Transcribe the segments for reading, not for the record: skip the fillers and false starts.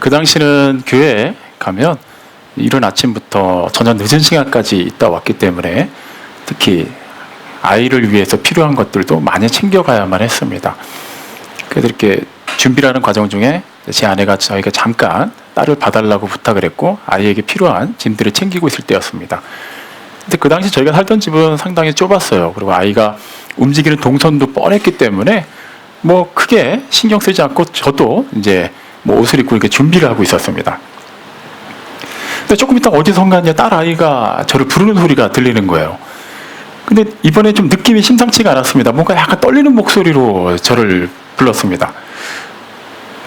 그 당시는 교회에 가면 이른 아침부터 저녁 늦은 시간까지 있다 왔기 때문에 특히 아이를 위해서 필요한 것들도 많이 챙겨가야만 했습니다. 그래서 이렇게 준비를 하는 과정 중에 제 아내가 저희가 잠깐 딸을 봐달라고 부탁을 했고 아이에게 필요한 짐들을 챙기고 있을 때였습니다. 근데 그 당시 저희가 살던 집은 상당히 좁았어요. 그리고 아이가 움직이는 동선도 뻔했기 때문에 뭐 크게 신경 쓰지 않고 저도 이제 뭐 옷을 입고 이렇게 준비를 하고 있었습니다. 근데 조금 있다 어디선가 이제 딸 아이가 저를 부르는 소리가 들리는 거예요. 근데 이번에 좀 느낌이 심상치가 않았습니다. 뭔가 약간 떨리는 목소리로 저를 불렀습니다.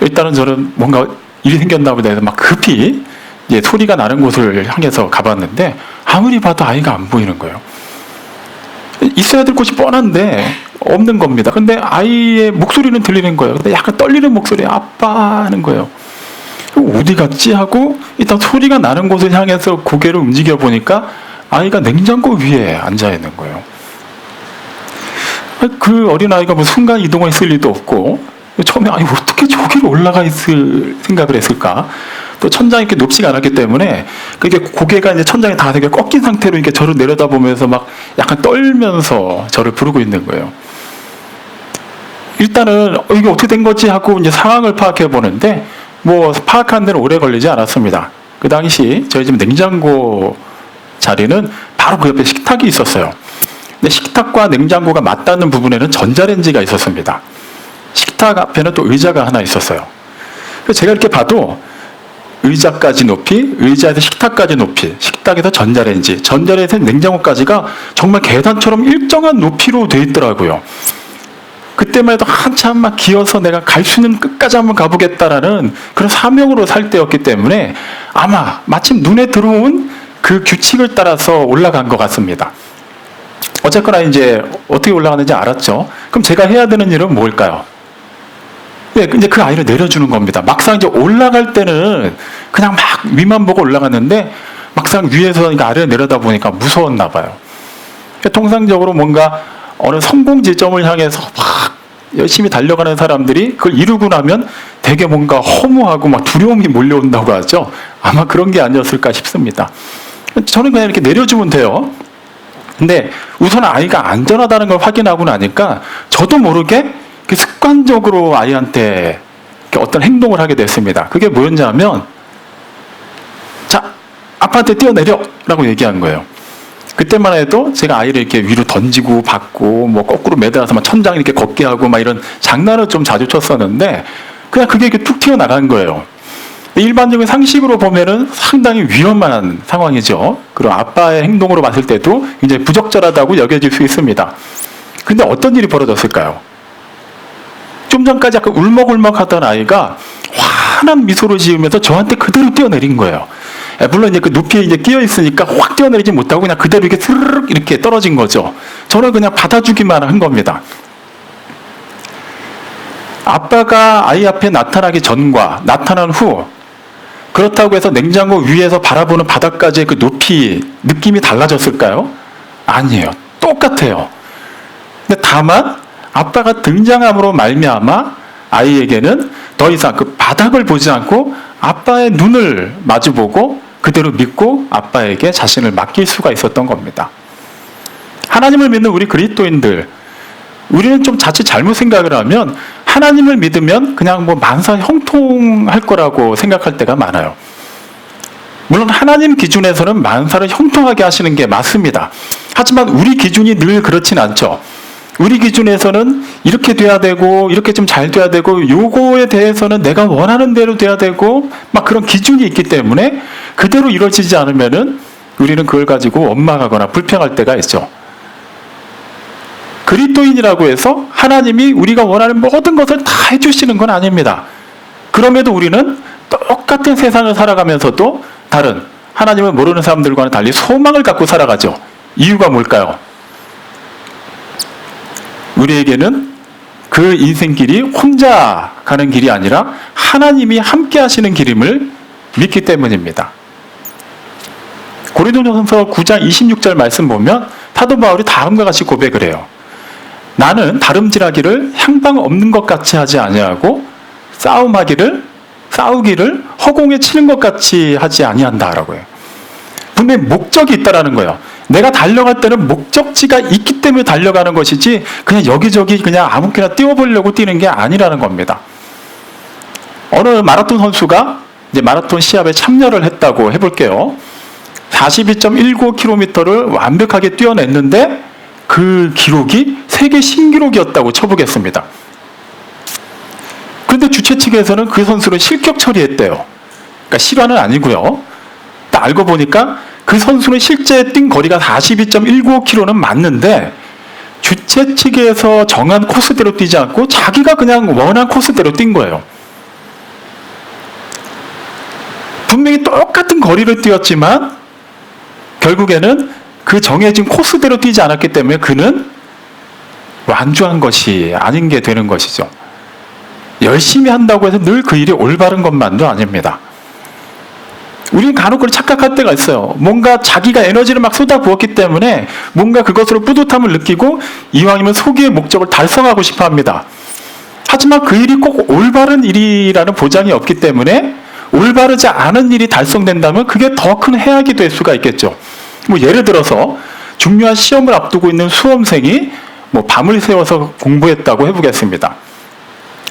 일단은 저는 뭔가 일이 생겼나 보다 해서 막 급히 이제 소리가 나는 곳을 향해서 가봤는데 아무리 봐도 아이가 안 보이는 거예요. 있어야 될 곳이 뻔한데 없는 겁니다. 근데 아이의 목소리는 들리는 거예요. 근데 약간 떨리는 목소리, 아빠 하는 거예요. 어디 갔지 하고 일단 소리가 나는 곳을 향해서 고개를 움직여 보니까 아이가 냉장고 위에 앉아 있는 거예요. 그 어린아이가 뭐 순간 이동을 했을 리도 없고 처음에 아니 어떻게 저기로 올라가 있을 생각을 했을까? 또 천장이 이렇게 높지가 않았기 때문에 그게 고개가 이제 천장에 다 되게 꺾인 상태로 이렇게 저를 내려다보면서 막 약간 떨면서 저를 부르고 있는 거예요. 일단은 이게 어떻게 된 거지 하고 이제 상황을 파악해 보는데 뭐 파악하는 데는 오래 걸리지 않았습니다. 그 당시 저희 집 냉장고 자리는 바로 그 옆에 식탁이 있었어요. 근데 식탁과 냉장고가 맞닿는 부분에는 전자레인지가 있었습니다. 식탁 앞에는 또 의자가 하나 있었어요. 그래서 제가 이렇게 봐도 의자까지 높이, 의자에서 식탁까지 높이, 식탁에서 전자레인지, 전자레인지에서 냉장고까지가 정말 계단처럼 일정한 높이로 돼 있더라고요. 그때만 해도 한참 막 기어서 내가 갈 수 있는 끝까지 한번 가보겠다라는 그런 사명으로 살 때였기 때문에 아마 마침 눈에 들어온 그 규칙을 따라서 올라간 것 같습니다. 어쨌거나 이제 어떻게 올라가는지 알았죠. 그럼 제가 해야 되는 일은 뭘까요? 네, 이제 그 아이를 내려주는 겁니다. 막상 이제 올라갈 때는 그냥 막 위만 보고 올라갔는데 막상 위에서 아래를 내려다 보니까 무서웠나 봐요. 통상적으로 뭔가 어느 성공 지점을 향해서 막 열심히 달려가는 사람들이 그걸 이루고 나면 되게 뭔가 허무하고 막 두려움이 몰려온다고 하죠. 아마 그런 게 아니었을까 싶습니다. 저는 그냥 이렇게 내려주면 돼요. 근데 우선 아이가 안전하다는 걸 확인하고 나니까 저도 모르게 습관적으로 아이한테 어떤 행동을 하게 됐습니다. 그게 뭐였냐면 자, 아빠한테 뛰어내려 라고 얘기한 거예요. 그때만 해도 제가 아이를 이렇게 위로 던지고 받고 뭐 거꾸로 매달아서 막 천장 이렇게 걷게 하고 막 이런 장난을 좀 자주 쳤었는데 그냥 그게 이렇게 툭 튀어나간 거예요. 일반적인 상식으로 보면은 상당히 위험한 상황이죠. 그리고 아빠의 행동으로 봤을 때도 굉장히 부적절하다고 여겨질 수 있습니다. 근데 어떤 일이 벌어졌을까요? 좀 전까지 약간 울먹울먹 하던 아이가 환한 미소를 지으면서 저한테 그대로 뛰어내린 거예요. 물론 이제 그 높이에 이제 끼어 있으니까 확 뛰어내리지 못하고 그냥 그대로 이렇게 스르륵 이렇게 떨어진 거죠. 저는 그냥 받아주기만 한 겁니다. 아빠가 아이 앞에 나타나기 전과 나타난 후 그렇다고 해서 냉장고 위에서 바라보는 바닥까지의 그 높이 느낌이 달라졌을까요? 아니에요. 똑같아요. 근데 다만 아빠가 등장함으로 말미암아 아이에게는 더 이상 그 바닥을 보지 않고 아빠의 눈을 마주보고 그대로 믿고 아빠에게 자신을 맡길 수가 있었던 겁니다. 하나님을 믿는 우리 그리스도인들, 우리는 좀 자칫 잘못 생각을 하면 하나님을 믿으면 그냥 뭐 만사 형통할 거라고 생각할 때가 많아요. 물론 하나님 기준에서는 만사를 형통하게 하시는 게 맞습니다. 하지만 우리 기준이 늘 그렇진 않죠. 우리 기준에서는 이렇게 돼야 되고 이렇게 좀 잘 돼야 되고 요거에 대해서는 내가 원하는 대로 돼야 되고 막 그런 기준이 있기 때문에 그대로 이루어지지 않으면은 우리는 그걸 가지고 원망하거나 불평할 때가 있죠. 그리스도인이라고 해서 하나님이 우리가 원하는 모든 것을 다 해주시는 건 아닙니다. 그럼에도 우리는 똑같은 세상을 살아가면서도 다른 하나님을 모르는 사람들과는 달리 소망을 갖고 살아가죠. 이유가 뭘까요? 우리에게는 그 인생길이 혼자 가는 길이 아니라 하나님이 함께 하시는 길임을 믿기 때문입니다. 고린도전서 9장 26절 말씀 보면 사도 바울이 다음과 같이 고백을 해요. 나는 다름질하기를 향방 없는 것 같이 하지 아니하고 싸움하기를 싸우기를 허공에 치는 것 같이 하지 아니한다라고요. 분명히 목적이 있다라는 거예요. 내가 달려갈 때는 목적지가 있기 때문에 달려가는 것이지 그냥 여기저기 그냥 아무렇게나 뛰어보려고 뛰는 게 아니라는 겁니다. 어느 마라톤 선수가 이제 마라톤 시합에 참여를 했다고 해볼게요. 42.19km를 완벽하게 뛰어냈는데 그 기록이 세계 신기록이었다고 쳐보겠습니다. 그런데 주최 측에서는 그 선수를 실격 처리했대요. 그러니까 실화는 아니고요. 알고 보니까 그 선수는 실제 뛴 거리가 42.195km는 맞는데 주최 측에서 정한 코스대로 뛰지 않고 자기가 그냥 원한 코스대로 뛴 거예요. 분명히 똑같은 거리를 뛰었지만 결국에는 그 정해진 코스대로 뛰지 않았기 때문에 그는 완주한 것이 아닌 게 되는 것이죠. 열심히 한다고 해서 늘 그 일이 올바른 것만도 아닙니다. 우리는 간혹 그렇게 착각할 때가 있어요. 뭔가 자기가 에너지를 막 쏟아부었기 때문에 뭔가 그것으로 뿌듯함을 느끼고 이왕이면 소기의 목적을 달성하고 싶어 합니다. 하지만 그 일이 꼭 올바른 일이라는 보장이 없기 때문에 올바르지 않은 일이 달성된다면 그게 더 큰 해악이 될 수가 있겠죠. 뭐 예를 들어서 중요한 시험을 앞두고 있는 수험생이 뭐 밤을 새워서 공부했다고 해보겠습니다.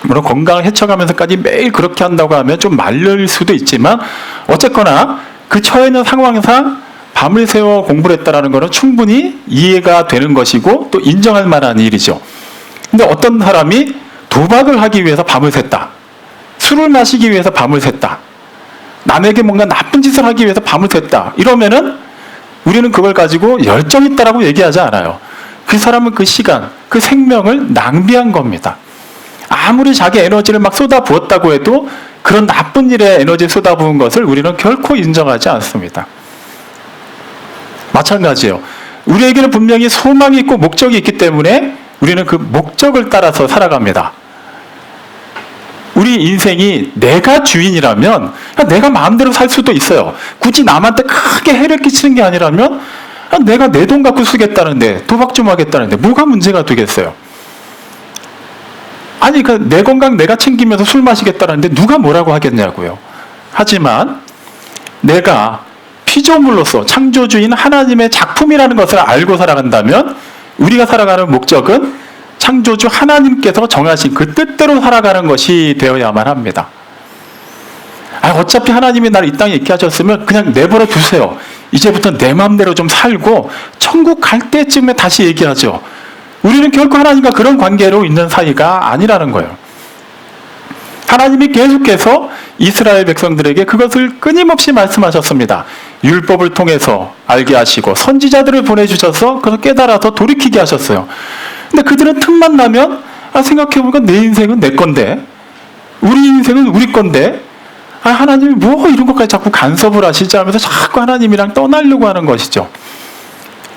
물론 건강을 해쳐가면서까지 매일 그렇게 한다고 하면 좀 말릴 수도 있지만 어쨌거나 그 처해 있는 상황상 밤을 새워 공부를 했다는 것은 충분히 이해가 되는 것이고 또 인정할 만한 일이죠. 근데 어떤 사람이 도박을 하기 위해서 밤을 샜다. 술을 마시기 위해서 밤을 샜다. 남에게 뭔가 나쁜 짓을 하기 위해서 밤을 샜다. 이러면은 우리는 그걸 가지고 열정 있다라고 얘기하지 않아요. 그 사람은 그 시간, 그 생명을 낭비한 겁니다. 아무리 자기 에너지를 막 쏟아부었다고 해도 그런 나쁜 일에 에너지 쏟아부은 것을 우리는 결코 인정하지 않습니다. 마찬가지예요. 우리에게는 분명히 소망이 있고 목적이 있기 때문에 우리는 그 목적을 따라서 살아갑니다. 우리 인생이 내가 주인이라면 내가 마음대로 살 수도 있어요. 굳이 남한테 크게 해를 끼치는 게 아니라면 내가 내 돈 갖고 쓰겠다는데 도박 좀 하겠다는데 뭐가 문제가 되겠어요. 아니 내 건강 내가 챙기면서 술 마시겠다는데 누가 뭐라고 하겠냐고요. 하지만 내가 피조물로서 창조주인 하나님의 작품이라는 것을 알고 살아간다면 우리가 살아가는 목적은 창조주 하나님께서 정하신 그 뜻대로 살아가는 것이 되어야만 합니다. 어차피 하나님이 나를 이 땅에 있게 하셨으면 그냥 내버려 두세요. 이제부터 내 마음대로 좀 살고 천국 갈 때쯤에 다시 얘기하죠. 우리는 결코 하나님과 그런 관계로 있는 사이가 아니라는 거예요. 하나님이 계속해서 이스라엘 백성들에게 그것을 끊임없이 말씀하셨습니다. 율법을 통해서 알게 하시고 선지자들을 보내주셔서 그걸 깨달아서 돌이키게 하셨어요. 근데 그들은 틈만 나면 생각해보니까 내 인생은 내 건데 우리 인생은 우리 건데 하나님이 뭐 이런 것까지 자꾸 간섭을 하시지 하면서 자꾸 하나님이랑 떠나려고 하는 것이죠.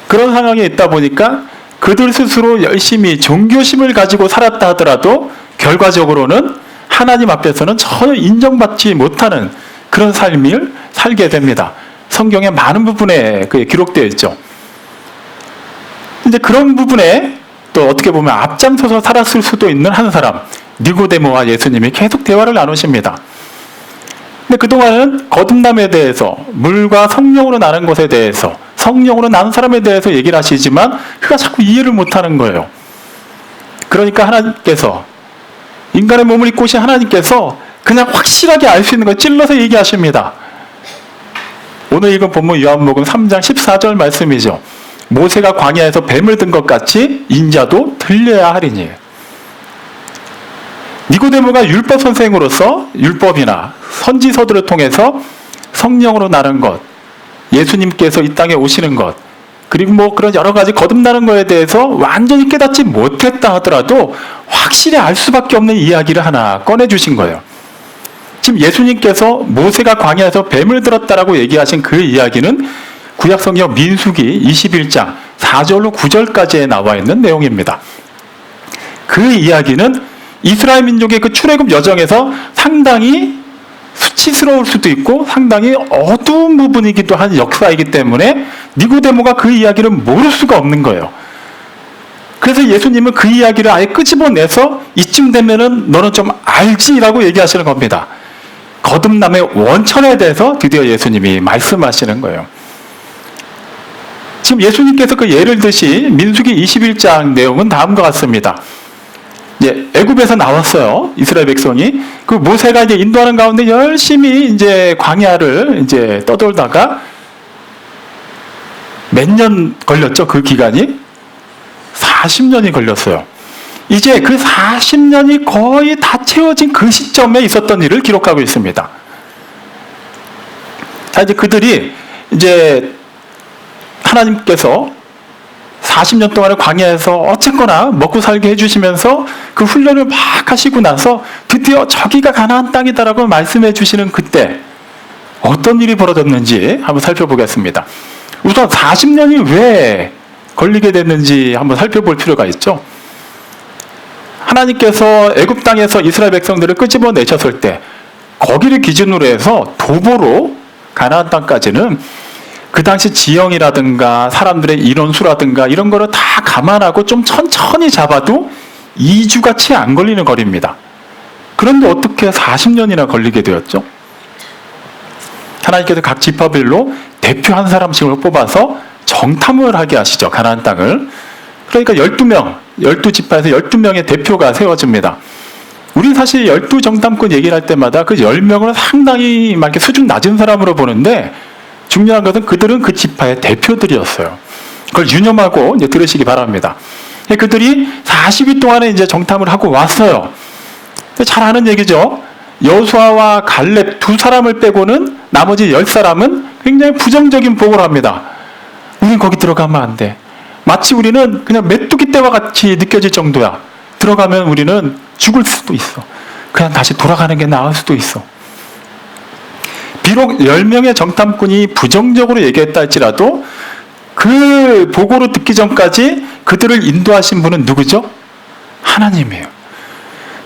그런 상황에 있다 보니까 그들 스스로 열심히 종교심을 가지고 살았다 하더라도 결과적으로는 하나님 앞에서는 전혀 인정받지 못하는 그런 삶을 살게 됩니다. 성경의 많은 부분에 그게 기록되어 있죠. 이제 그런 부분에 또 어떻게 보면 앞장서서 살았을 수도 있는 한 사람, 니고데모와 예수님이 계속 대화를 나누십니다. 근데 그동안은 거듭남에 대해서, 물과 성령으로 나는 것에 대해서, 성령으로 나는 사람에 대해서 얘기를 하시지만 그가 자꾸 이해를 못하는 거예요. 그러니까 하나님께서, 인간의 몸을 입고 오신 하나님께서 그냥 확실하게 알 수 있는 걸 찔러서 얘기하십니다. 오늘 읽은 본문 요한복음 3장 14절 말씀이죠. 모세가 광야에서 뱀을 든 것 같이 인자도 들려야 하리니. 니고데모가 율법 선생으로서 율법이나 선지서들을 통해서 성령으로 나는 것, 예수님께서 이 땅에 오시는 것, 그리고 뭐 그런 여러 가지 거듭나는 것에 대해서 완전히 깨닫지 못했다 하더라도 확실히 알 수밖에 없는 이야기를 하나 꺼내주신 거예요. 지금 예수님께서 모세가 광야에서 뱀을 들었다라고 얘기하신 그 이야기는 구약성경 민수기 21장 4절로 9절까지에 나와 있는 내용입니다. 그 이야기는 이스라엘 민족의 그 출애굽 여정에서 상당히 수치스러울 수도 있고 상당히 어두운 부분이기도 한 역사이기 때문에 니고데모가 그 이야기를 모를 수가 없는 거예요. 그래서 예수님은 그 이야기를 아예 끄집어내서 이쯤 되면은 너는 좀 알지라고 얘기하시는 겁니다. 거듭남의 원천에 대해서 드디어 예수님이 말씀하시는 거예요. 지금 예수님께서 그 예를 드시 민수기 21장 내용은 다음과 같습니다. 이제 애굽에서 나왔어요. 이스라엘 백성이. 그 모세가 이제 인도하는 가운데 열심히 이제 광야를 이제 떠돌다가 몇 년 걸렸죠? 그 기간이? 40년이 걸렸어요. 이제 그 40년이 거의 다 채워진 그 시점에 있었던 일을 기록하고 있습니다. 자, 이제 그들이 이제 하나님께서 40년 동안의 광야에서 어쨌거나 먹고 살게 해주시면서 그 훈련을 막 하시고 나서 드디어 저기가 가나안 땅이다라고 말씀해 주시는 그때 어떤 일이 벌어졌는지 한번 살펴보겠습니다. 우선 40년이 왜 걸리게 됐는지 한번 살펴볼 필요가 있죠. 하나님께서 애굽 땅에서 이스라엘 백성들을 끄집어내셨을 때 거기를 기준으로 해서 도보로 가나안 땅까지는 그 당시 지형이라든가 사람들의 인원수라든가 이런 거를 다 감안하고 좀 천천히 잡아도 2주가 채 안 걸리는 거리입니다. 그런데 어떻게 40년이나 걸리게 되었죠? 하나님께서 각 지파별로 대표 한 사람씩을 뽑아서 정탐을 하게 하시죠. 가나안 땅을. 그러니까 12명, 12지파에서 12명의 대표가 세워집니다. 우리 사실 12정탐꾼 얘기를 할 때마다 그 10명을 상당히 막 이렇게 수준 낮은 사람으로 보는데 중요한 것은 그들은 그 지파의 대표들이었어요. 그걸 유념하고 이제 들으시기 바랍니다. 그들이 40일 동안에 이제 정탐을 하고 왔어요. 잘 아는 얘기죠. 여호수아와 갈렙 두 사람을 빼고는 나머지 10사람은 굉장히 부정적인 보고를 합니다. 우린 거기 들어가면 안 돼. 마치 우리는 그냥 메뚜기 떼와 같이 느껴질 정도야. 들어가면 우리는 죽을 수도 있어. 그냥 다시 돌아가는 게 나을 수도 있어. 비록 10명의 정탐꾼이 부정적으로 얘기했다 할지라도 그 보고를 듣기 전까지 그들을 인도하신 분은 누구죠? 하나님이에요.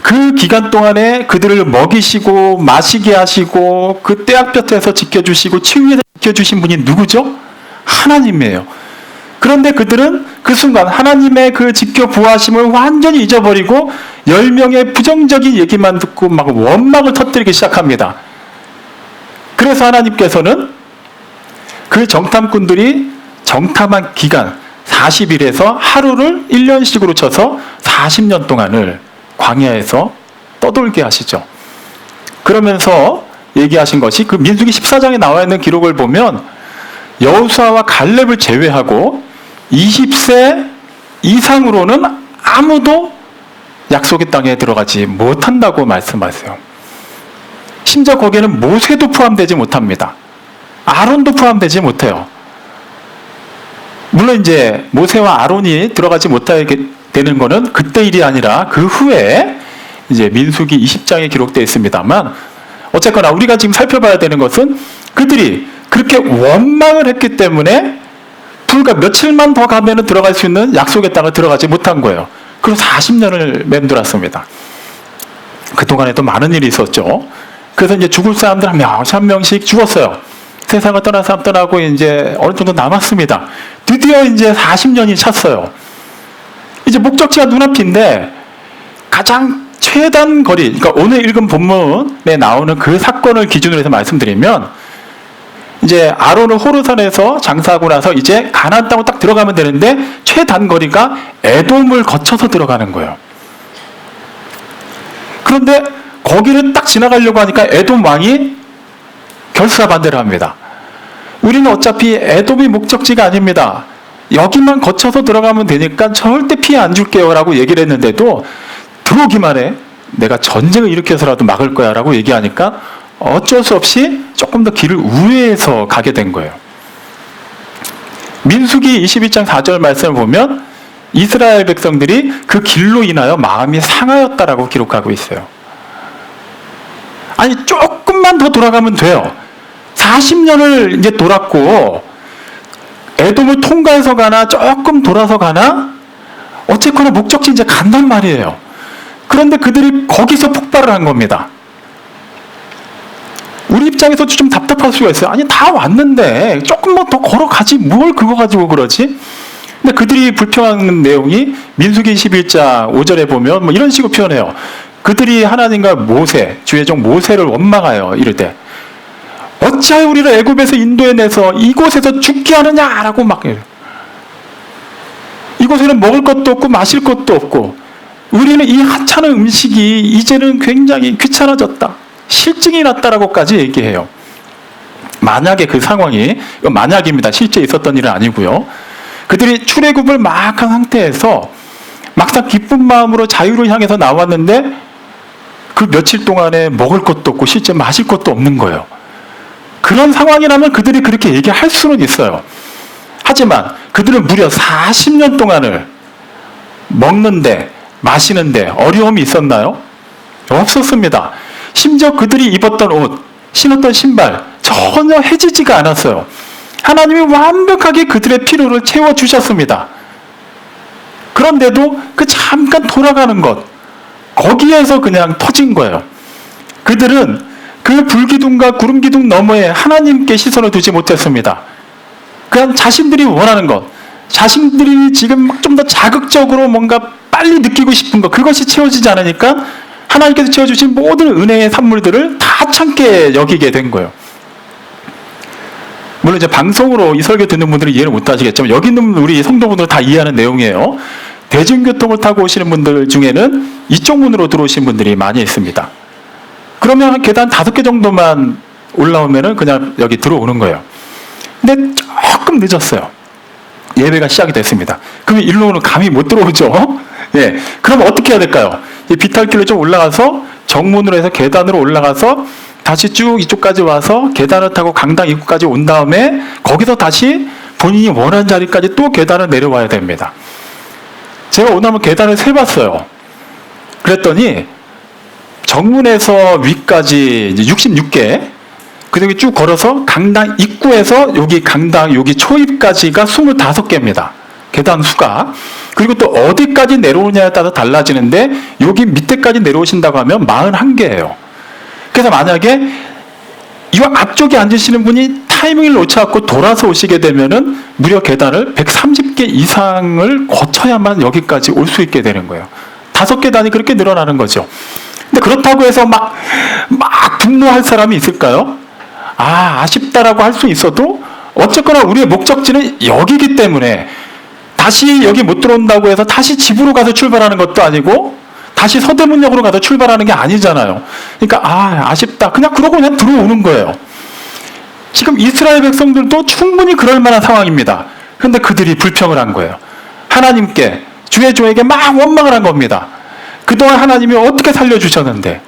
그 기간 동안에 그들을 먹이시고 마시게 하시고 그 떼약볕에서 지켜주시고 치유에서 지켜주신 분이 누구죠? 하나님이에요. 그런데 그들은 그 순간 하나님의 그 지켜보호하심을 완전히 잊어버리고 10명의 부정적인 얘기만 듣고 막 원망을 터뜨리기 시작합니다. 그래서 하나님께서는 그 정탐꾼들이 정탐한 기간 40일에서 하루를 1년씩으로 쳐서 40년 동안을 광야에서 떠돌게 하시죠. 그러면서 얘기하신 것이 그 민수기 14장에 나와 있는 기록을 보면 여호수아와 갈렙을 제외하고 20세 이상으로는 아무도 약속의 땅에 들어가지 못한다고 말씀하세요. 심지어 거기에는 모세도 포함되지 못합니다. 아론도 포함되지 못해요. 물론 이제 모세와 아론이 들어가지 못하게 되는 거는 그때 일이 아니라 그 후에 이제 민수기 20장에 기록되어 있습니다만 어쨌거나 우리가 지금 살펴봐야 되는 것은 그들이 그렇게 원망을 했기 때문에 불과 며칠만 더 가면 들어갈 수 있는 약속의 땅을 들어가지 못한 거예요. 그리고 40년을 맴돌았습니다. 그동안에도 많은 일이 있었죠. 그래서 이제 죽을 사람들 한 명씩 한 명씩 죽었어요. 세상을 떠난 사람 떠나고 이제 어느 정도 남았습니다. 드디어 이제 40년이 찼어요. 이제 목적지가 눈앞인데 가장 최단 거리, 그러니까 오늘 읽은 본문에 나오는 그 사건을 기준으로 해서 말씀드리면 이제 아론을 호르산에서 장사하고 나서 이제 가나안 땅으로 딱 들어가면 되는데 최단 거리가 에돔을 거쳐서 들어가는 거예요. 그런데 거기를 딱 지나가려고 하니까 에돔 왕이 결사반대를 합니다. 우리는 어차피 에돔이 목적지가 아닙니다. 여기만 거쳐서 들어가면 되니까 절대 피해 안 줄게요 라고 얘기를 했는데도 들어오기만 해. 내가 전쟁을 일으켜서라도 막을 거야 라고 얘기하니까 어쩔 수 없이 조금 더 길을 우회해서 가게 된 거예요. 민수기 22장 4절 말씀을 보면 이스라엘 백성들이 그 길로 인하여 마음이 상하였다라고 기록하고 있어요. 아니 조금만 더 돌아가면 돼요. 40년을 이제 돌았고 에돔을 통과해서 가나 조금 돌아서 가나 어쨌거나 목적지 이제 간단 말이에요. 그런데 그들이 거기서 폭발을 한 겁니다. 우리 입장에서 좀 답답할 수가 있어요. 아니 다 왔는데 조금만 더 걸어가지 뭘 그거 가지고 그러지? 근데 그들이 불평하는 내용이 민수기 21장 5절에 보면 뭐 이런 식으로 표현해요. 그들이 하나님과 모세, 주의 종 모세를 원망하여 이르되 어찌하여 우리를 애굽에서 인도해내서 이곳에서 죽게 하느냐라고 막 해요. 이곳에는 먹을 것도 없고 마실 것도 없고 우리는 이 하찮은 음식이 이제는 굉장히 귀찮아졌다, 실증이 났다라고까지 얘기해요. 만약에 그 상황이, 이건 만약입니다. 실제 있었던 일은 아니고요. 그들이 출애굽을 막 한 상태에서 막상 기쁜 마음으로 자유를 향해서 나왔는데 그 며칠 동안에 먹을 것도 없고 실제 마실 것도 없는 거예요. 그런 상황이라면 그들이 그렇게 얘기할 수는 있어요. 하지만 그들은 무려 40년 동안을 먹는데 마시는데 어려움이 있었나요? 없었습니다. 심지어 그들이 입었던 옷, 신었던 신발 전혀 해지지가 않았어요. 하나님이 완벽하게 그들의 필요를 채워주셨습니다. 그런데도 그 잠깐 돌아가는 것, 거기에서 그냥 터진 거예요. 그들은 그 불기둥과 구름기둥 너머에 하나님께 시선을 두지 못했습니다. 그냥 자신들이 원하는 것, 자신들이 지금 좀 더 자극적으로 뭔가 빨리 느끼고 싶은 것, 그것이 채워지지 않으니까 하나님께서 채워주신 모든 은혜의 산물들을 다 참게 여기게 된 거예요. 물론 이제 방송으로 이 설교 듣는 분들은 이해를 못 하시겠지만 여기 있는 우리 성도분들은 다 이해하는 내용이에요. 대중교통을 타고 오시는 분들 중에는 이쪽 문으로 들어오신 분들이 많이 있습니다. 그러면 한 계단 5개 정도만 올라오면은 그냥 여기 들어오는 거예요. 근데 조금 늦었어요. 예배가 시작이 됐습니다. 그러면 일로는 감히 못 들어오죠. 예. 그럼 어떻게 해야 될까요? 이 비탈길로 좀 올라가서 정문으로 해서 계단으로 올라가서 다시 쭉 이쪽까지 와서 계단을 타고 강당 입구까지 온 다음에 거기서 다시 본인이 원하는 자리까지 또 계단을 내려와야 됩니다. 제가 오늘 한번 계단을 세봤어요. 그랬더니 정문에서 위까지 66개, 그다음에 쭉 걸어서 강당 입구에서 여기 강당 여기 초입까지가 25개입니다. 계단 수가. 그리고 또 어디까지 내려오느냐에 따라 달라지는데 여기 밑에까지 내려오신다고 하면 41개예요. 그래서 만약에 이 앞쪽에 앉으시는 분이 타이밍을 놓쳐갖고 돌아서 오시게 되면은 무려 계단을 130개 이상을 거쳐야만 여기까지 올 수 있게 되는 거예요. 5계단이 그렇게 늘어나는 거죠. 근데 그렇다고 해서 막 분노할 사람이 있을까요? 아쉽다라고 할 수 있어도 어쨌거나 우리의 목적지는 여기기 때문에 다시 여기 못 들어온다고 해서 다시 집으로 가서 출발하는 것도 아니고 다시 서대문역으로 가서 출발하는 게 아니잖아요. 그러니까 아쉽다. 그러고 그냥 들어오는 거예요. 지금 이스라엘 백성들도 충분히 그럴 만한 상황입니다. 그런데 그들이 불평을 한 거예요. 하나님께, 주의 종에게 막 원망을 한 겁니다. 그동안 하나님이 어떻게 살려주셨는데,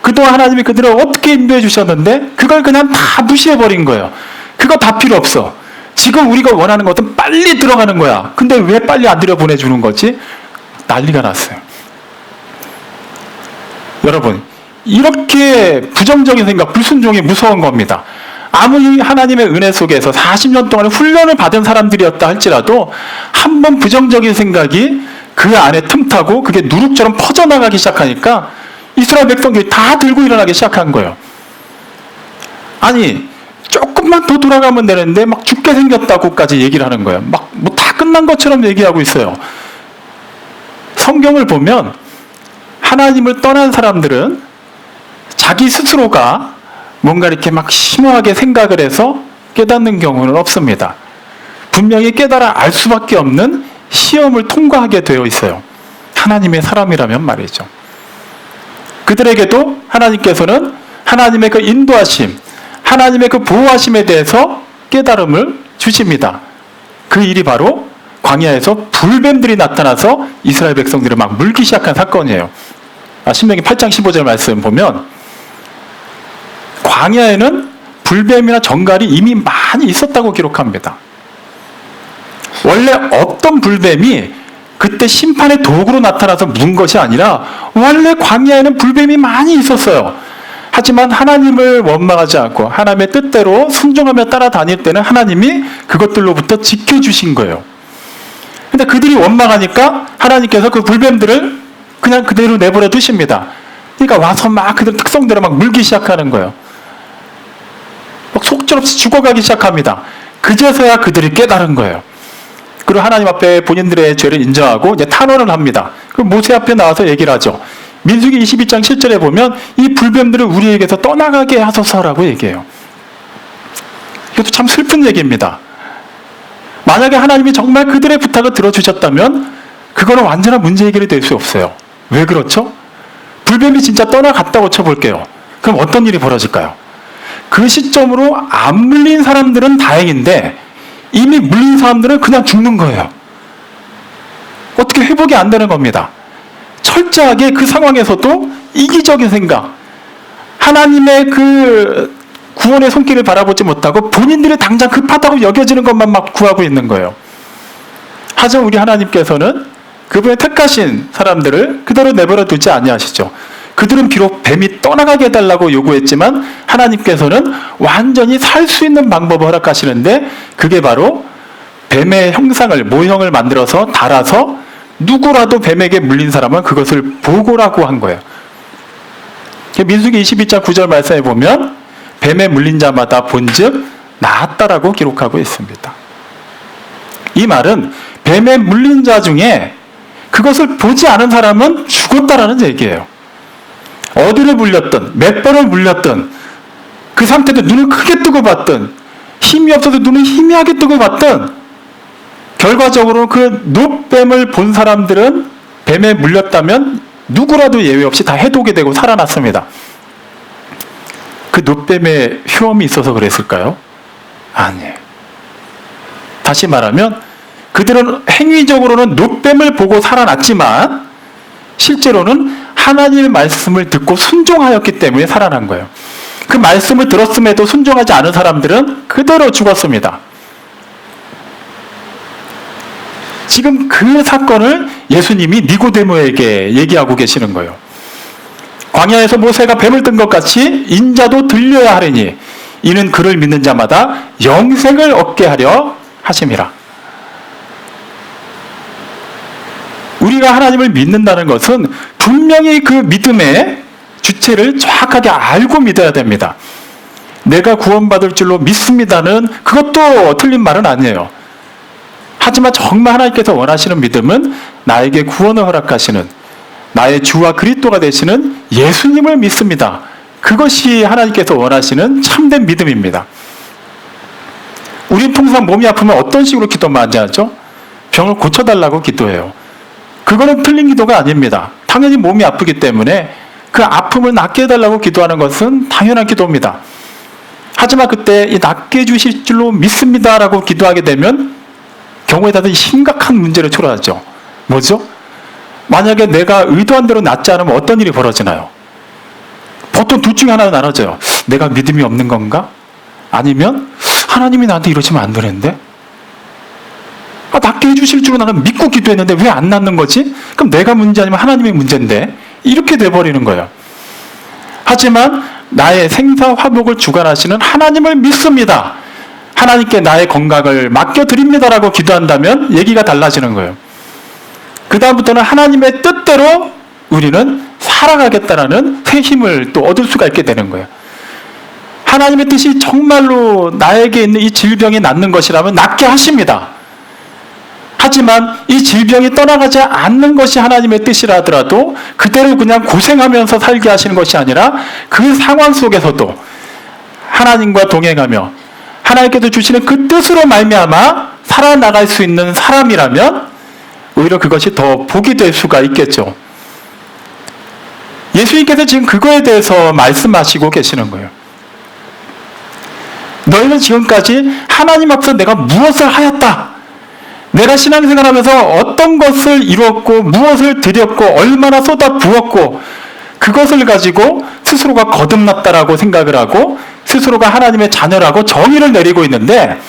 그동안 하나님이 그들을 어떻게 인도해 주셨는데 그걸 그냥 다 무시해버린 거예요. 그거 다 필요 없어. 지금 우리가 원하는 것은 빨리 들어가는 거야. 근데 왜 빨리 안 들여보내주는 거지? 난리가 났어요. 여러분, 이렇게 부정적인 생각, 불순종이 무서운 겁니다. 아무리 하나님의 은혜 속에서 40년 동안 훈련을 받은 사람들이었다 할지라도 한번 부정적인 생각이 그 안에 틈타고 그게 누룩처럼 퍼져나가기 시작하니까 이스라엘 백성들이 다 들고 일어나기 시작한 거예요. 아니, 조금만 더 돌아가면 되는데 막 죽게 생겼다고까지 얘기를 하는 거예요. 막 뭐 다 끝난 것처럼 얘기하고 있어요. 성경을 보면 하나님을 떠난 사람들은 자기 스스로가 뭔가 이렇게 막 심오하게 생각을 해서 깨닫는 경우는 없습니다. 분명히 깨달아 알 수밖에 없는 시험을 통과하게 되어 있어요. 하나님의 사람이라면 말이죠. 그들에게도 하나님께서는 하나님의 그 인도하심, 하나님의 그 보호하심에 대해서 깨달음을 주십니다. 그 일이 바로 광야에서 불뱀들이 나타나서 이스라엘 백성들을 막 물기 시작한 사건이에요. 신명기 8장 15절 말씀 보면 광야에는 불뱀이나 정갈이 이미 많이 있었다고 기록합니다. 원래 없던 불뱀이 그때 심판의 도구로 나타나서 문 것이 아니라 원래 광야에는 불뱀이 많이 있었어요. 하지만 하나님을 원망하지 않고 하나님의 뜻대로 순종하며 따라다닐 때는 하나님이 그것들로부터 지켜주신 거예요. 근데 그들이 원망하니까 하나님께서 그 불뱀들을 그냥 그대로 내버려 두십니다. 그러니까 와서 막 그들 특성대로 막 물기 시작하는 거예요. 막 속절없이 죽어가기 시작합니다. 그제서야 그들이 깨달은 거예요. 그리고 하나님 앞에 본인들의 죄를 인정하고 이제 탄원을 합니다. 그럼 모세 앞에 나와서 얘기를 하죠. 민수기 22장 7절에 보면 이 불뱀들을 우리에게서 떠나가게 하소서라고 얘기해요. 이것도 참 슬픈 얘기입니다. 만약에 하나님이 정말 그들의 부탁을 들어주셨다면 그거는 완전한 문제 해결이 될 수 없어요. 왜 그렇죠? 불뱀이 진짜 떠나갔다고 쳐볼게요. 그럼 어떤 일이 벌어질까요? 그 시점으로 안 물린 사람들은 다행인데 이미 물린 사람들은 그냥 죽는 거예요. 어떻게 회복이 안 되는 겁니다. 철저하게 그 상황에서도 이기적인 생각, 하나님의 그 구원의 손길을 바라보지 못하고 본인들이 당장 급하다고 여겨지는 것만 막 구하고 있는 거예요. 하지만 우리 하나님께서는 그분의 택하신 사람들을 그대로 내버려 두지 아니하시죠. 그들은 비록 뱀이 떠나가게 해달라고 요구했지만 하나님께서는 완전히 살 수 있는 방법을 허락하시는데 그게 바로 뱀의 형상을, 모형을 만들어서 달아서 누구라도 뱀에게 물린 사람은 그것을 보고라고 한 거예요. 민수기 22장 9절 말씀에 보면 뱀에 물린 자마다 본즉 나았다라고 기록하고 있습니다. 이 말은 뱀에 물린 자 중에 그것을 보지 않은 사람은 죽었다라는 얘기예요. 어디를 물렸든 몇 번을 물렸든 그 상태도 눈을 크게 뜨고 봤든 힘이 없어서 눈을 희미하게 뜨고 봤든 결과적으로 그 노뱀을 본 사람들은 뱀에 물렸다면 누구라도 예외 없이 다 해독이 되고 살아났습니다. 그 노뱀에 흉음이 있어서 그랬을까요? 아니에요. 다시 말하면 그들은 행위적으로는 노뱀을 보고 살아났지만 실제로는 하나님의 말씀을 듣고 순종하였기 때문에 살아난 거예요. 그 말씀을 들었음에도 순종하지 않은 사람들은 그대로 죽었습니다. 지금 그 사건을 예수님이 니고데모에게 얘기하고 계시는 거예요. 광야에서 모세가 뱀을 뜬 것 같이 인자도 들려야 하리니 이는 그를 믿는 자마다 영생을 얻게 하려 하심이라. 우리가 하나님을 믿는다는 것은 분명히 그 믿음의 주체를 정확하게 알고 믿어야 됩니다. 내가 구원받을 줄로 믿습니다는 그것도 틀린 말은 아니에요. 하지만 정말 하나님께서 원하시는 믿음은 나에게 구원을 허락하시는 나의 주와 그리스도가 되시는 예수님을 믿습니다. 그것이 하나님께서 원하시는 참된 믿음입니다. 우린 통상 몸이 아프면 어떤 식으로 기도 많이 하죠? 병을 고쳐달라고 기도해요. 그거는 틀린 기도가 아닙니다. 당연히 몸이 아프기 때문에 그 아픔을 낫게 해달라고 기도하는 것은 당연한 기도입니다. 하지만 그때 이 낫게 해주실 줄로 믿습니다라고 기도하게 되면 경우에 따라 심각한 문제를 초래하죠. 뭐죠? 만약에 내가 의도한 대로 낫지 않으면 어떤 일이 벌어지나요? 보통 둘 중에 하나는 나눠져요. 내가 믿음이 없는 건가? 아니면 하나님이 나한테 이러시면 안 되는데? 낫게 해주실 줄로 나는 믿고 기도했는데 왜 안 낫는 거지? 그럼 내가 문제 아니면 하나님의 문제인데? 이렇게 돼버리는 거예요. 하지만 나의 생사화복을 주관하시는 하나님을 믿습니다. 하나님께 나의 건강을 맡겨드립니다라고 기도한다면 얘기가 달라지는 거예요. 그 다음부터는 하나님의 뜻대로 우리는 살아가겠다라는 새 힘을 또 얻을 수가 있게 되는 거예요. 하나님의 뜻이 정말로 나에게 있는 이 질병이 낫는 것이라면 낫게 하십니다. 하지만 이 질병이 떠나가지 않는 것이 하나님의 뜻이라 하더라도 그대로 그냥 고생하면서 살게 하시는 것이 아니라 그 상황 속에서도 하나님과 동행하며 하나님께서 주시는 그 뜻으로 말미암아 살아나갈 수 있는 사람이라면 오히려 그것이 더 복이 될 수가 있겠죠. 예수님께서 지금 그거에 대해서 말씀하시고 계시는 거예요. 너희는 지금까지 하나님 앞에서 내가 무엇을 하였다. 내가 신앙생활하면서 어떤 것을 이루었고 무엇을 드렸고 얼마나 쏟아 부었고 그것을 가지고 스스로가 거듭났다라고 생각을 하고 스스로가 하나님의 자녀라고 정의를 내리고 있는데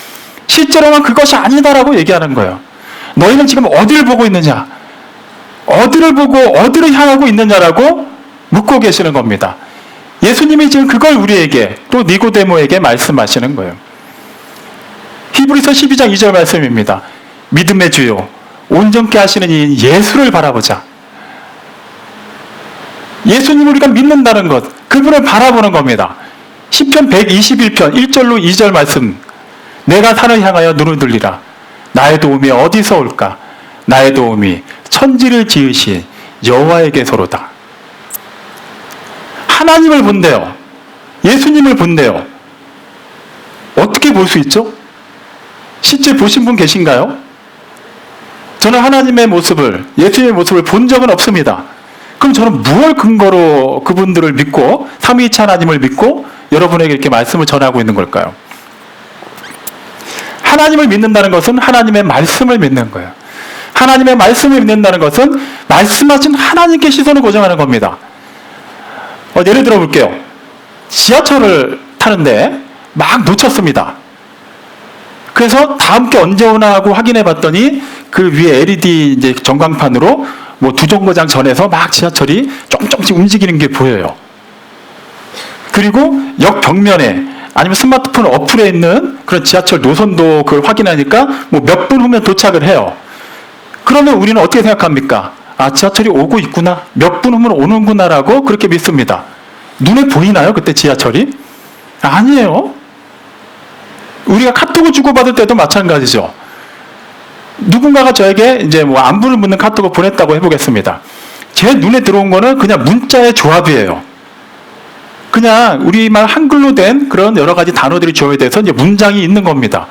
실제로는 그것이 아니다라고 얘기하는 거예요. 너희는 지금 어디를 보고 있느냐? 어디를 보고 어디를 향하고 있느냐라고 묻고 계시는 겁니다. 예수님이 지금 그걸 우리에게 또 니고데모에게 말씀하시는 거예요. 히브리서 12장 2절 말씀입니다. 믿음의 주요 온전케 하시는 이 예수를 바라보자. 예수님을 우리가 믿는다는 것, 그분을 바라보는 겁니다. 시편 121편 1절로 2절 말씀. 내가 산을 향하여 눈을 들리라. 나의 도움이 어디서 올까? 나의 도움이 천지를 지으신 여호와에게서로다. 하나님을 본대요. 예수님을 본대요. 어떻게 볼 수 있죠? 실제 보신 분 계신가요? 저는 하나님의 모습을, 예수님의 모습을 본 적은 없습니다. 그럼 저는 무엇 근거로 그분들을 믿고 삼위일체 하나님을 믿고 여러분에게 이렇게 말씀을 전하고 있는 걸까요? 하나님을 믿는다는 것은 하나님의 말씀을 믿는 거예요. 하나님의 말씀을 믿는다는 것은 말씀하신 하나님께 시선을 고정하는 겁니다. 예를 들어 볼게요. 지하철을 타는데 막 놓쳤습니다. 그래서 다음 게 언제 오나 하고 확인해 봤더니 그 위에 LED 이제 전광판으로 뭐 두 정거장 전에서 막 지하철이 조금씩 움직이는 게 보여요. 그리고 역 벽면에 아니면 스마트폰 어플에 있는 그런 지하철 노선도 그걸 확인하니까 뭐 몇 분 후면 도착을 해요. 그러면 우리는 어떻게 생각합니까? 아, 지하철이 오고 있구나. 몇 분 후면 오는구나라고 그렇게 믿습니다. 눈에 보이나요? 그때 지하철이? 아니에요. 우리가 카톡을 주고받을 때도 마찬가지죠. 누군가가 저에게 이제 뭐 안부를 묻는 카톡을 보냈다고 해보겠습니다. 제 눈에 들어온 거는 그냥 문자의 조합이에요. 그냥 우리말 한글로 된 그런 여러 가지 단어들이 조합돼서 이제 문장이 있는 겁니다.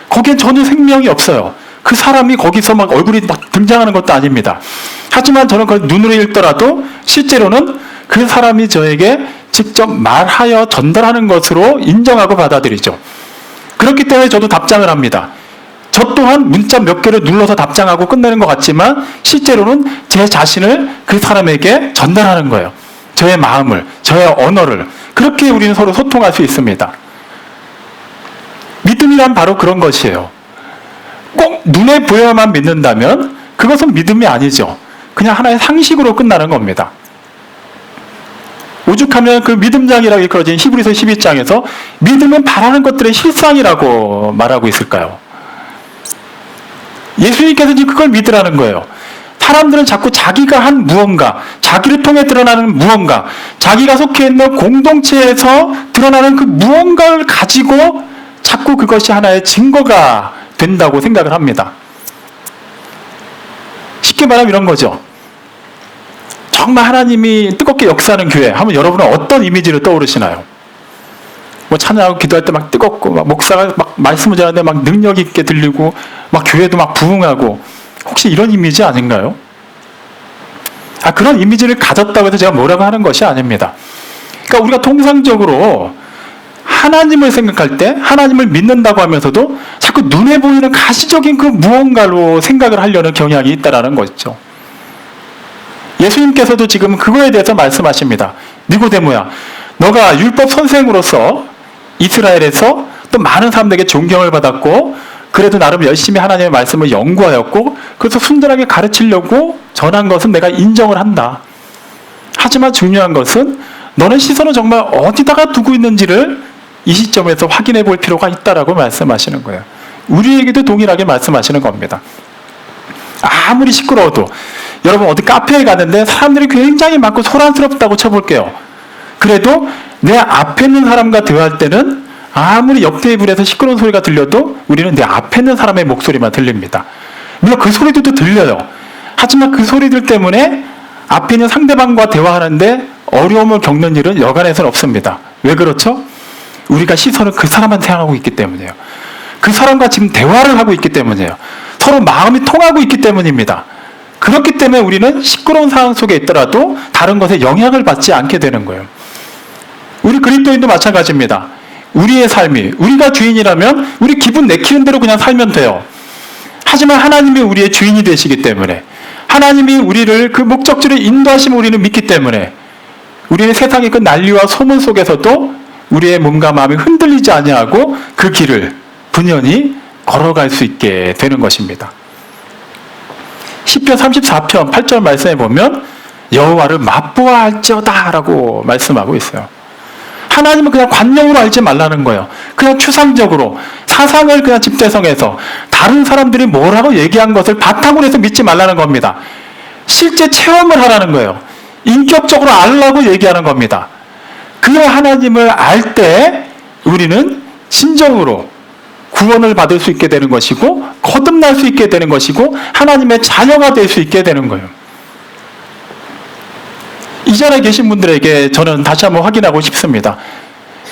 거기엔 전혀 생명이 없어요. 그 사람이 거기서 막 얼굴이 막 등장하는 것도 아닙니다. 하지만 저는 그걸 눈으로 읽더라도 실제로는 그 사람이 저에게 직접 말하여 전달하는 것으로 인정하고 받아들이죠. 그렇기 때문에 저도 답장을 합니다. 저 또한 문자 몇 개를 눌러서 답장하고 끝내는 것 같지만 실제로는 제 자신을 그 사람에게 전달하는 거예요. 저의 마음을, 저의 언어를. 그렇게 우리는 서로 소통할 수 있습니다. 믿음이란 바로 그런 것이에요. 꼭 눈에 보여야만 믿는다면 그것은 믿음이 아니죠. 그냥 하나의 상식으로 끝나는 겁니다. 오죽하면 그 믿음장이라고 일컬어진 히브리서 12장에서 믿음은 바라는 것들의 실상이라고 말하고 있을까요? 예수님께서 지금 그걸 믿으라는 거예요. 사람들은 자꾸 자기가 한 무언가, 자기를 통해 드러나는 무언가, 자기가 속해 있는 공동체에서 드러나는 그 무언가를 가지고 자꾸 그것이 하나의 증거가 된다고 생각을 합니다. 쉽게 말하면 이런 거죠. 정말 하나님이 뜨겁게 역사하는 교회 하면 여러분은 어떤 이미지를 떠오르시나요? 뭐 찬양하고 기도할 때 막 뜨겁고 막 목사가 막 말씀을 전하는데 막 능력 있게 들리고 막 교회도 막 부흥하고 혹시 이런 이미지 아닌가요? 그런 이미지를 가졌다고 해서 제가 뭐라고 하는 것이 아닙니다. 그러니까 우리가 통상적으로 하나님을 생각할 때 하나님을 믿는다고 하면서도 자꾸 눈에 보이는 가시적인 그 무언가로 생각을 하려는 경향이 있다는 것이죠. 예수님께서도 지금 그거에 대해서 말씀하십니다. 니고데모야, 너가 율법 선생으로서 이스라엘에서 또 많은 사람들에게 존경을 받았고 그래도 나름 열심히 하나님의 말씀을 연구하였고 그래서 순전하게 가르치려고 전한 것은 내가 인정을 한다. 하지만 중요한 것은 너는 시선을 정말 어디다가 두고 있는지를 이 시점에서 확인해 볼 필요가 있다라고 말씀하시는 거예요. 우리에게도 동일하게 말씀하시는 겁니다. 아무리 시끄러워도 여러분 어디 카페에 가는데 사람들이 굉장히 많고 소란스럽다고 쳐볼게요. 그래도 내 앞에 있는 사람과 대화할 때는 아무리 옆 테이블에서 시끄러운 소리가 들려도 우리는 내 앞에 있는 사람의 목소리만 들립니다. 물론 그 소리들도 들려요. 하지만 그 소리들 때문에 앞에 있는 상대방과 대화하는데 어려움을 겪는 일은 여간에서는 없습니다. 왜 그렇죠? 우리가 시선을 그 사람한테 향하고 있기 때문이에요. 그 사람과 지금 대화를 하고 있기 때문이에요. 서로 마음이 통하고 있기 때문입니다. 그렇기 때문에 우리는 시끄러운 상황 속에 있더라도 다른 것에 영향을 받지 않게 되는 거예요. 우리 그리스도인도 마찬가지입니다. 우리의 삶이, 우리가 주인이라면 우리 기분 내키는 대로 그냥 살면 돼요. 하지만 하나님이 우리의 주인이 되시기 때문에 하나님이 우리를 그 목적지를 인도하시면 우리는 믿기 때문에 우리는 세상의 그 난리와 소문 속에서도 우리의 몸과 마음이 흔들리지 아니하고 그 길을 분연히 걸어갈 수 있게 되는 것입니다. 시편 34편 8절 말씀에 보면 여호와를 맛보아 알지어다 라고 말씀하고 있어요. 하나님은 그냥 관념으로 알지 말라는 거예요. 그냥 추상적으로 사상을 그냥 집대성해서 다른 사람들이 뭐라고 얘기한 것을 바탕으로 해서 믿지 말라는 겁니다. 실제 체험을 하라는 거예요. 인격적으로 알라고 얘기하는 겁니다. 그 하나님을 알 때 우리는 진정으로 구원을 받을 수 있게 되는 것이고 거듭날 수 있게 되는 것이고 하나님의 자녀가 될 수 있게 되는 거예요. 이 자리에 계신 분들에게 저는 다시 한번 확인하고 싶습니다.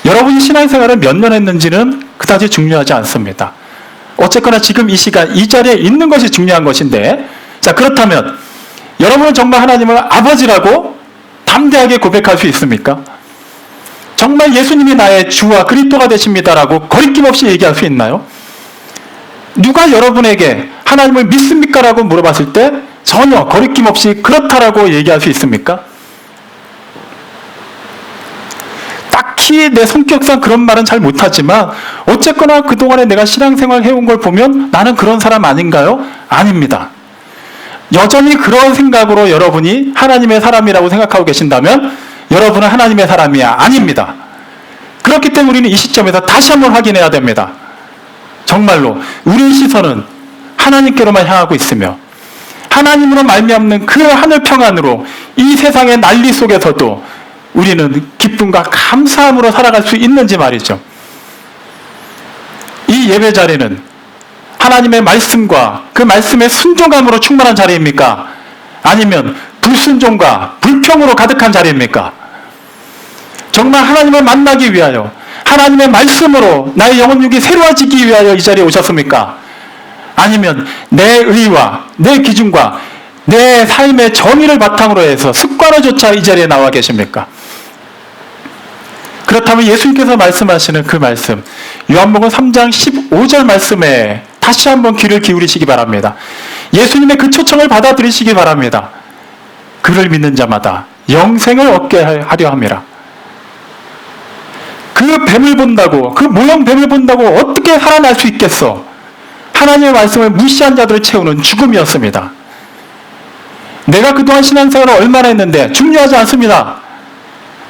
여러분이 신앙생활을 몇 년 했는지는 그다지 중요하지 않습니다. 어쨌거나 지금 이 시간 이 자리에 있는 것이 중요한 것인데, 자, 그렇다면 여러분은 정말 하나님을 아버지라고 담대하게 고백할 수 있습니까? 정말 예수님이 나의 주와 그리스도가 되십니다라고 거리낌 없이 얘기할 수 있나요? 누가 여러분에게 하나님을 믿습니까? 라고 물어봤을 때 전혀 거리낌 없이 그렇다라고 얘기할 수 있습니까? 딱히 내 성격상 그런 말은 잘 못하지만 어쨌거나 그동안에 내가 신앙생활 해온 걸 보면 나는 그런 사람 아닌가요? 아닙니다. 여전히 그런 생각으로 여러분이 하나님의 사람이라고 생각하고 계신다면 여러분은 하나님의 사람이야. 아닙니다. 그렇기 때문에 우리는 이 시점에서 다시 한번 확인해야 됩니다. 정말로 우리의 시선은 하나님께로만 향하고 있으며 하나님으로 말미암는 그 하늘 평안으로 이 세상의 난리 속에서도 우리는 기쁨과 감사함으로 살아갈 수 있는지 말이죠. 이 예배 자리는 하나님의 말씀과 그 말씀의 순종함으로 충만한 자리입니까? 아니면 불순종과 불평으로 가득한 자리입니까? 정말 하나님을 만나기 위하여 하나님의 말씀으로 나의 영혼육이 새로워지기 위하여 이 자리에 오셨습니까? 아니면 내 의와 내 기준과 내 삶의 정의를 바탕으로 해서 습관을조차 이 자리에 나와 계십니까? 그렇다면 예수님께서 말씀하시는 그 말씀, 요한복음 3장 15절 말씀에 다시 한번 귀를 기울이시기 바랍니다. 예수님의 그 초청을 받아들이시기 바랍니다. 그를 믿는 자마다 영생을 얻게 하려 함이라. 그 뱀을 본다고, 그 모형 뱀을 본다고 어떻게 살아날 수 있겠어? 하나님의 말씀을 무시한 자들을 채우는 죽음이었습니다. 내가 그동안 신앙생활을 얼마나 했는데 중요하지 않습니다.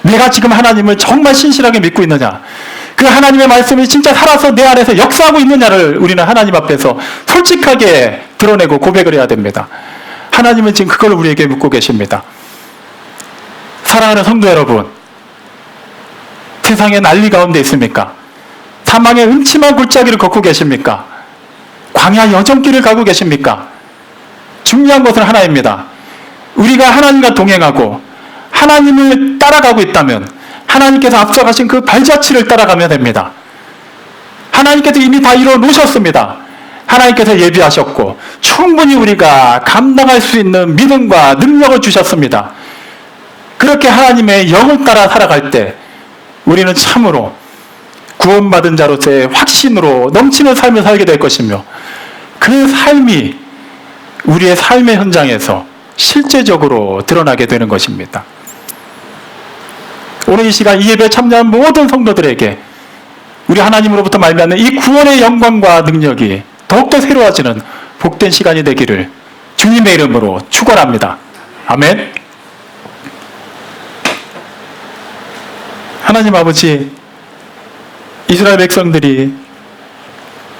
내가 지금 하나님을 정말 신실하게 믿고 있느냐, 그 하나님의 말씀이 진짜 살아서 내 안에서 역사하고 있느냐를 우리는 하나님 앞에서 솔직하게 드러내고 고백을 해야 됩니다. 하나님은 지금 그걸 우리에게 묻고 계십니다. 사랑하는 성도 여러분, 세상의 난리 가운데 있습니까? 사망의 음침한 골짜기를 걷고 계십니까? 광야 여정길을 가고 계십니까? 중요한 것은 하나입니다. 우리가 하나님과 동행하고 하나님을 따라가고 있다면 하나님께서 앞서가신 그 발자취를 따라가면 됩니다. 하나님께서 이미 다 이루어 놓으셨습니다. 하나님께서 예비하셨고 충분히 우리가 감당할 수 있는 믿음과 능력을 주셨습니다. 그렇게 하나님의 영을 따라 살아갈 때 우리는 참으로 구원받은 자로서의 확신으로 넘치는 삶을 살게 될 것이며 그 삶이 우리의 삶의 현장에서 실제적으로 드러나게 되는 것입니다. 오늘 이 시간 이 예배에 참여한 모든 성도들에게 우리 하나님으로부터 말미암는 이 구원의 영광과 능력이 더욱더 새로워지는 복된 시간이 되기를 주님의 이름으로 축원합니다. 아멘. 하나님 아버지, 이스라엘 백성들이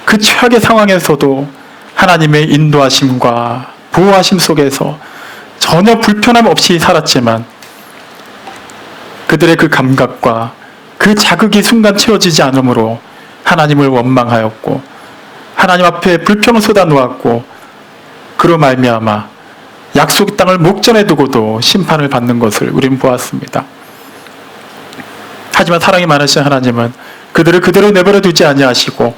그 최악의 상황에서도 하나님의 인도하심과 보호하심 속에서 전혀 불편함 없이 살았지만 그들의 그 감각과 그 자극이 순간 채워지지 않으므로 하나님을 원망하였고 하나님 앞에 불평을 쏟아놓았고 그로 말미암아 약속의 땅을 목전에 두고도 심판을 받는 것을 우리는 보았습니다. 하지만 사랑이 많으신 하나님은 그들을 그대로 내버려 두지 아니하시고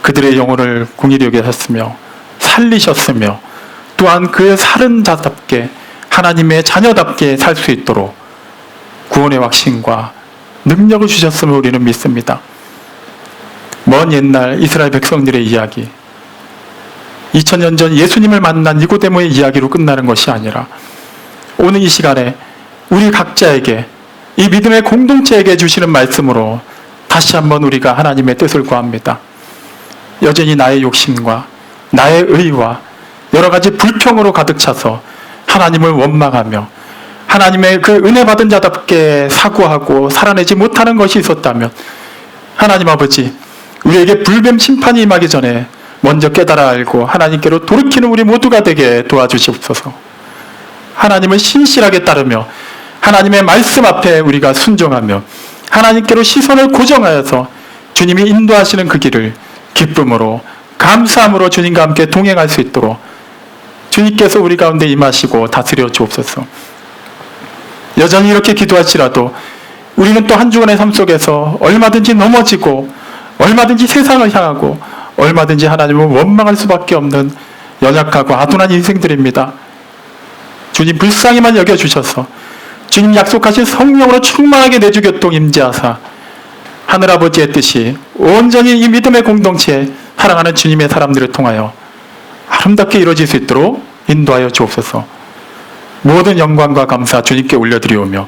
그들의 영혼을 긍휼히 여기셨으며 살리셨으며 또한 그 살은 자답게 하나님의 자녀답게 살 수 있도록 구원의 확신과 능력을 주셨음을 우리는 믿습니다. 먼 옛날 이스라엘 백성들의 이야기, 2000년 전 예수님을 만난 니고데모의 이야기로 끝나는 것이 아니라 오늘 이 시간에 우리 각자에게 이 믿음의 공동체에게 주시는 말씀으로 다시 한번 우리가 하나님의 뜻을 구합니다. 여전히 나의 욕심과 나의 의와 여러 가지 불평으로 가득 차서 하나님을 원망하며 하나님의 그 은혜 받은 자답게 사고하고 살아내지 못하는 것이 있었다면 하나님 아버지, 우리에게 불뱀 심판이 임하기 전에 먼저 깨달아 알고 하나님께로 돌이키는 우리 모두가 되게 도와주시옵소서. 하나님을 신실하게 따르며 하나님의 말씀 앞에 우리가 순종하며 하나님께로 시선을 고정하여서 주님이 인도하시는 그 길을 기쁨으로 감사함으로 주님과 함께 동행할 수 있도록 주님께서 우리 가운데 임하시고 다스려 주옵소서. 여전히 이렇게 기도할지라도 우리는 또 한 주간의 삶 속에서 얼마든지 넘어지고 얼마든지 세상을 향하고 얼마든지 하나님을 원망할 수밖에 없는 연약하고 아둔한 인생들입니다. 주님 불쌍히만 여겨주셔서 주님 약속하신 성령으로 충만하게 내주 교통 임재하사 하늘아버지의 뜻이 온전히 이 믿음의 공동체에 사랑하는 주님의 사람들을 통하여 아름답게 이루어질 수 있도록 인도하여 주옵소서. 모든 영광과 감사 주님께 올려드리오며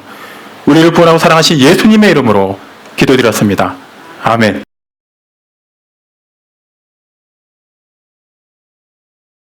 우리를 구원하고 사랑하신 예수님의 이름으로 기도드렸습니다. 아멘.